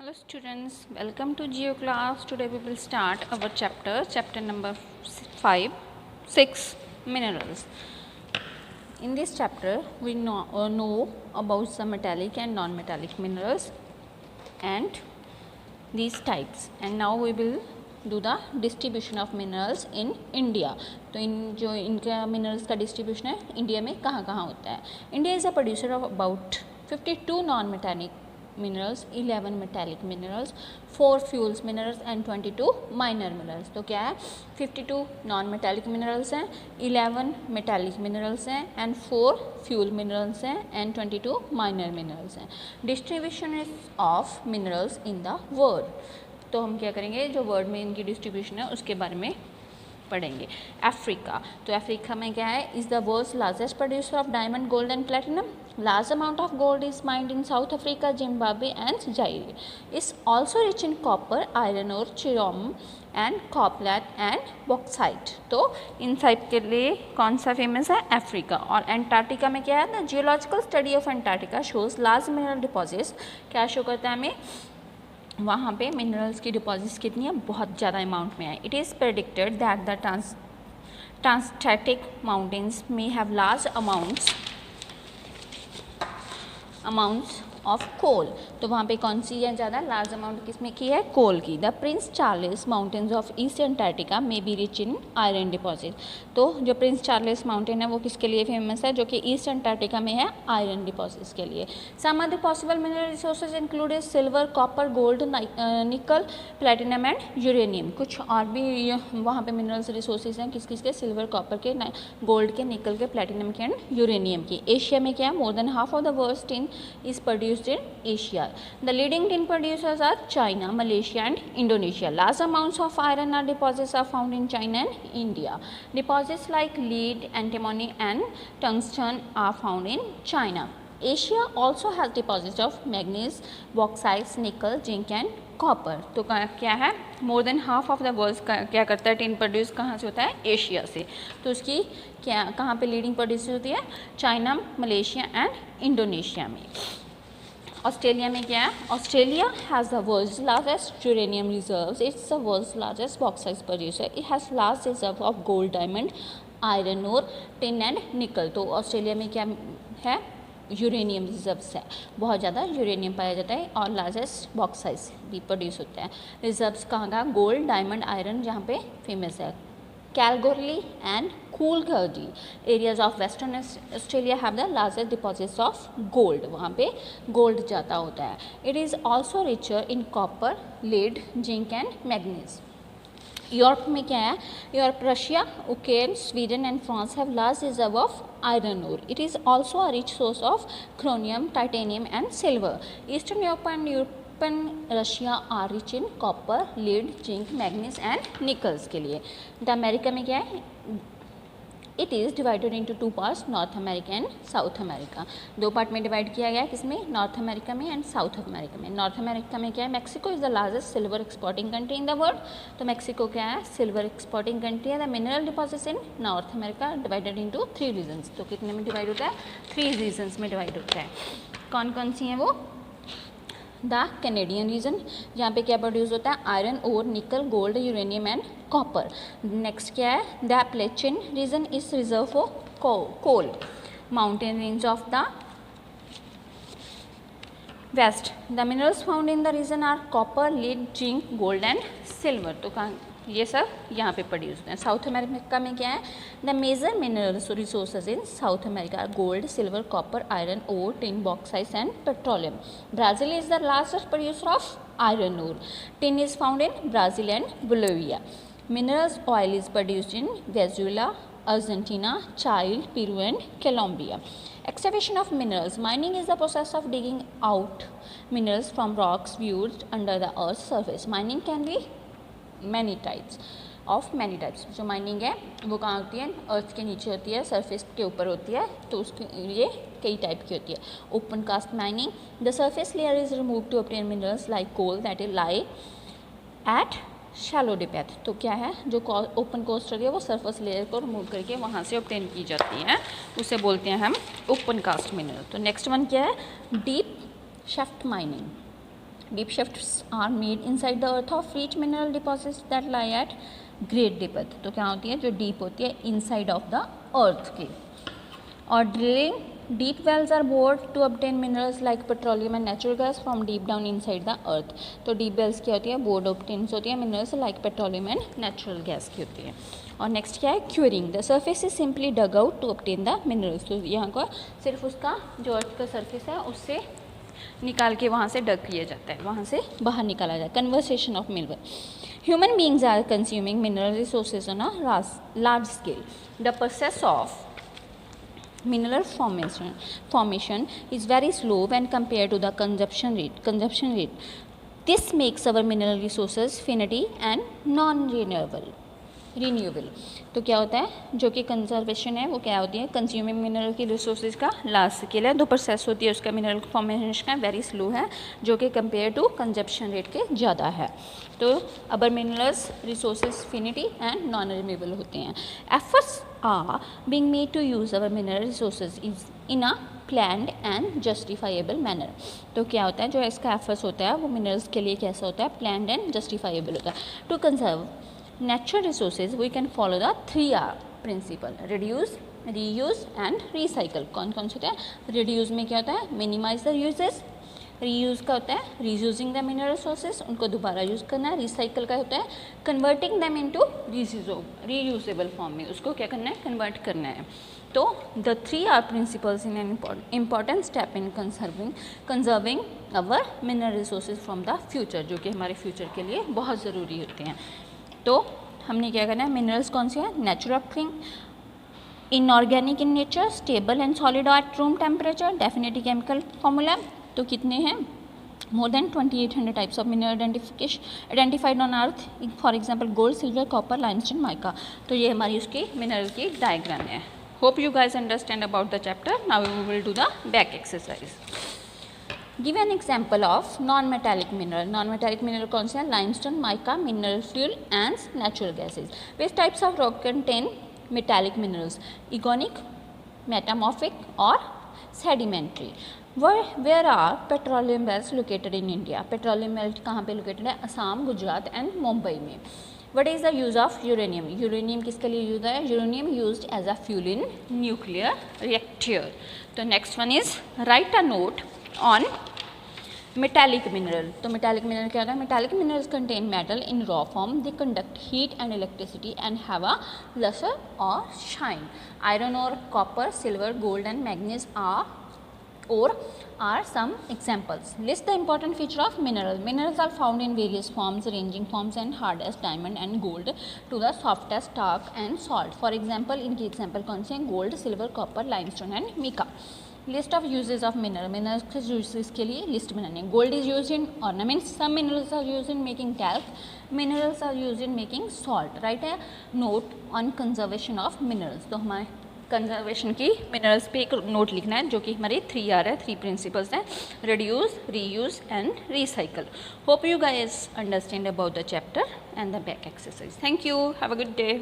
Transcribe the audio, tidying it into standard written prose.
Hello students, welcome to Geo class. Today we will start our chapter number 5, 6 minerals. In this chapter we know about some metallic and non-metallic minerals and these types, and now we will do the distribution of minerals in India. तो जो इनका minerals का distribution है India में कहाँ कहाँ होता है. India is a producer of about 52 non-metallic minerals, 11 metallic minerals, 4 fuels minerals and 22 minor minerals. तो क्या है 52 non-metallic minerals हैं, 11 metallic minerals हैं and 4 fuel minerals हैं and 22 minor minerals हैं. Distribution of minerals in the world. तो हम क्या करेंगे, जो वर्ल्ड में इनकी डिस्ट्रीब्यूशन है उसके बारे में पढ़ेंगे. अफ्रीका, तो अफ्रीका में क्या है, is the world's largest producer of diamond, gold and platinum. Large amount of gold is mined in South Africa, Zimbabwe and Zaire. Is also rich in copper, iron और chrome and cobalt and bauxite. तो इन सब के लिए कौन सा famous है, Africa. और एंटार्क्टिका में क्या है, the geological study of Antarctica shows large mineral deposits. क्या शो करता है हमें, वहाँ पे मिनरल्स की डिपॉजिट्स कितनी है, बहुत ज़्यादा अमाउंट में है. It is predicted that the Transantarctic mountains में have large amounts of coal. तो वहाँ पे कौन सी है ज़्यादा, लार्ज अमाउंट किसमें की है, कोल की. The Prince Charles mountains of east Antarctica may be rich in iron deposit. तो जो प्रिंस चार्ल्स माउंटेन है वो किसके लिए फेमस है, जो कि ईस्ट एंटार्क्टिका में है, आयरन डिपॉजिट्स के लिए. Some other possible mineral resources include silver, copper, gold, nickel, platinum and uranium. कुछ और भी वहाँ पे मिनरल्स रिसोर्सेज हैं, किस किस के, सिल्वर, कॉपर के, गोल्ड के, निकल के, प्लेटिनम के एंड यूरेनियम की. एशिया में क्या है, more than half of the world tin is produced in Asia. The leading tin producers are China, Malaysia and Indonesia. Large amounts of iron ore deposits are found in China and India. Deposits like lead, antimony and tungsten are found in China. Asia also has deposits of manganese, bauxite, nickel, zinc and copper. तो क्या है, more than half of the world क्या करता है, tin produce कहाँ से होता है, एशिया से. तो उसकी क्या कहाँ पे लीडिंग प्रोड्यूसर होती है, चाइना, मलेशिया एंड इंडोनेशिया में. ऑस्ट्रेलिया में क्या है, Australia has the world's largest uranium reserves. It's the world's largest bauxite producer. It has large reserve of gold, diamond, iron और टिन एंड निकल. तो Australia में क्या है, यूरेनियम रिजर्व्स है, बहुत ज़्यादा यूरेनियम पाया जाता है और लार्जेस्ट बॉक्साइट्स भी प्रोड्यूस होता है. रिजर्व्स कहाँ का, गोल्ड, डायमंड, आयरन जहाँ पे फेमस है. Kalgoorlie and Coolgardie areas of Western Australia have the largest deposits of gold. वहाँ पे gold ज़्यादा होता है. It is also richer in copper, lead, zinc and manganese. Europe में क्या है, Europe, Russia, Ukraine, Sweden and France have large reserve of iron ore. It is also a rich source of chromium, titanium and silver. Eastern Europe and Russia are rich in copper, lead, zinc, manganese and nickels के लिए. The America में क्या है, it is divided into 2 parts, North America and South America. 2 part में divide किया गया है, किसमें, नॉर्थ अमेरिका में एंड साउथ अमेरिका में. नॉर्थ अमेरिका में क्या है, Mexico is the largest silver exporting country in the world. तो मैक्सिको क्या है, सिल्वर एक्सपोर्टिंग कंट्री है. The mineral deposits in North America divided into 3 regions. तो कितने में डिवाइड होता है, 3 रीजन्स में डिवाइड होता है. कौन कौन सी हैं वो, द कैनेडियन रीजन, जहाँ पे क्या प्रोड्यूस होता है, आयरन और, nickel, gold, uranium and copper. Next क्या है, the Appalachian region is reserve for coal. Mountain range of the west. The minerals found in the region are copper, lead, zinc, gold and silver. तो ये सब यहाँ पे produce होते हैं. South America में क्या है, the major mineral resources in South America gold, silver, copper, iron ore, tin, bauxite and petroleum. Brazil is the largest producer of iron ore. Tin is found in Brazil and Bolivia. Minerals oil is produced in Venezuela, Argentina, Chile, Peru and Colombia. Excavation of minerals. Mining is the process of digging out minerals from rocks viewed under the earth's surface. Mining can be many types. जो mining है वो कहाँ होती है, अर्थ के नीचे होती है, सरफेस के ऊपर होती है. तो उसके लिए कई टाइप की होती है. Open cast mining, the surface layer is remove to obtain minerals like coal that is lie at shallow depth. तो क्या है, जो ओपन कास्ट है वो सरफेस लेयर को रिमूव करके वहाँ से ऑब्टेन की जाती है, उसे बोलते हैं हम ओपन कास्ट मिनरल. तो नेक्स्ट वन क्या है, deep shaft mining. Deep shafts are made inside the earth of rich mineral deposits that lie at great depth. तो क्या होती है, जो डीप होती है इनसाइड ऑफ द अर्थ की. और drilling deep wells are bored to obtain minerals like petroleum and natural gas from deep down inside the earth. तो deep wells क्या होती है, bored obtains होती है minerals like petroleum and natural gas की होती है. और नेक्स्ट क्या है, quarrying. The surface is simply dug out to obtain the minerals. तो यहाँ को सिर्फ उसका जो अर्थ का सर्फेस है उससे निकाल के वहाँ से डग किया जाता है, वहाँ से बाहर निकाला जाता है. Conversation of mineral. Human beings are consuming mineral resources on a large scale. The process of mineral formation is very slow when compared to the consumption rate. This makes our mineral resources finite and non-renewable. तो क्या होता है, जो कि conservation है वो क्या होती है, कंज्यूमिंग मिनरल की रिसोर्सेज का लार्ज स्केल है. दो प्रोसेस होती है उसका मिनरल फॉर्मेशन का, वेरी स्लो है, जो कि कंपेयर टू कंजप्शन रेट के ज़्यादा है. तो our minerals resources finite and non renewable होते हैं. Efforts are being made to use our mineral resources in a planned and justifiable manner. तो क्या होता है, जो इसका एफर्ट्स होता है वो मिनरल्स के लिए कैसा होता है, प्लान्ड एंड जस्टिफाइबल होता है. To conserve natural resources we can follow the 3R principle: reduce, reuse and recycle. कौन कौन से होते हैं, reduce में क्या होता है, minimize the uses. reuse का होता है reusing the mineral resources, उनको दोबारा यूज़ करना है. recycle का होता है converting them into reusable form में उसको क्या करना है, convert करना है. तो the 3R principles in an important step in conserving our mineral resources from the future, जो कि हमारे फ्यूचर के लिए बहुत ज़रूरी होते हैं. तो हमने क्या करना है, मिनरल्स कौन से हैं, natural occurring, inorganic in nature, stable and solid at room temperature, definitely chemical formula. तो कितने हैं, more than 2800 types of mineral identified on earth. For example gold, silver, copper, limestone, mica. तो ये हमारी उसकी मिनरल की डायग्राम है. Hope you guys understand about the chapter. Now we will do the back exercise. Give an example of non-metallic mineral. Non-metallic mineral कौन से हैं, limestone, mica, mineral fuel and natural gases. Which types of rock contain metallic minerals? Ionic, metamorphic or sedimentary. Where are petroleum wells located in India? Petroleum wells कहाँ पे located है, Assam, Gujarat and Mumbai में. What is the use of uranium? Uranium किसके लिए use है, uranium used as a fuel in nuclear reactor. तो next one is write a note on metallic mineral. तो metallic mineral क्या होता है, metallic minerals contain metal in raw form. They conduct heat and electricity and have a luster or shine. Iron ore, copper, silver, gold and manganese are some examples. List the important feature of mineral. Minerals are found in various forms ranging from hard as diamond and gold to the soft as talc and salt. For example, इनकी example कौन से हैं, gold, silver, copper, limestone and mica. List of uses of mineral. Minerals के uses के लिए list बनानी है. Gold is use in ornaments. Some minerals are use in making talc. Minerals are use in making salt. Right है. Note on conservation of minerals. तो हमारे conservation की minerals पे एक नोट लिखना है, जो कि हमारी 3R है, 3 प्रिंसिपल्स हैं: reduce, reuse and recycle. Hope you guys understand about the chapter and the back exercise. Thank you. Have a good day.